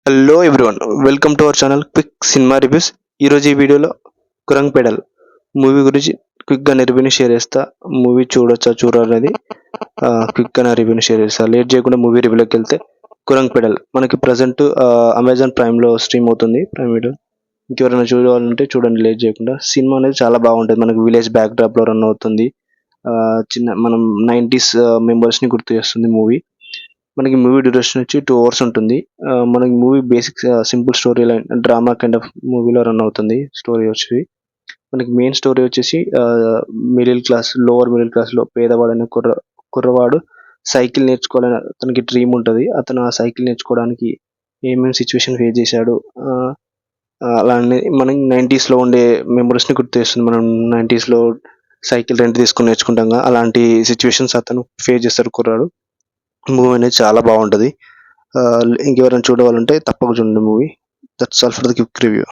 Hello everyone, welcome to our channel quick cinema reviews. ఈరోజు ఈ వీడియోలో కురంగ్ పెడల్ మూవీ గురించి క్విక్గా రివ్యూని షేర్ చేస్తా. మూవీ చూడొచ్చా చూడాలనేది క్విక్గా రివ్యూని షేర్ చేస్తా. లేట్ చేయకుండా మూవీ రివ్యూలోకి వెళ్తే, కురంగ్ పెడల్ మనకి ప్రజెంట్ అమెజాన్ ప్రైమ్లో స్ట్రీమ్ అవుతుంది. ప్రైమ్ వీడియో ఇంకెవరైనా చూడాలంటే చూడండి లేట్ చేయకుండా. సినిమా అనేది చాలా బాగుంటుంది. మనకి విలేజ్ బ్యాక్ డ్రాప్లో రన్ అవుతుంది. చిన్న మనం 90s మెంబర్స్ని గుర్తు చేస్తుంది మూవీ. మనకి మూవీ డ్యూరేషన్ వచ్చి 2 hours ఉంటుంది. మనకి movie basic simple story line drama kind of మూవీలో రన్ అవుతుంది. స్టోరీ వచ్చి మనకి మెయిన్ స్టోరీ వచ్చేసి లోవర్ మిడిల్ క్లాస్లో పేదవాడైన కుర్రవాడు సైకిల్ నేర్చుకోవాలని అతనికి డ్రీమ్ ఉంటుంది. అతను ఆ సైకిల్ నేర్చుకోవడానికి ఏమేమి సిచ్యువేషన్ ఫేస్ చేశాడు, అలానే మనం 90sలో ఉండే మెమరీస్ని గుర్తు చేస్తుంది. మనం 90sలో సైకిల్ రెంట్ తీసుకొని నేర్చుకుంటాం, అలాంటి సిచ్యువేషన్స్ అతను ఫేస్ చేస్తాడు కుర్రాడు. మూవీ అనేది చాలా బాగుంటుంది. ఇంకెవరైనా చూడవాలంటే తప్పక చూడండి movie. That's all for the quick review.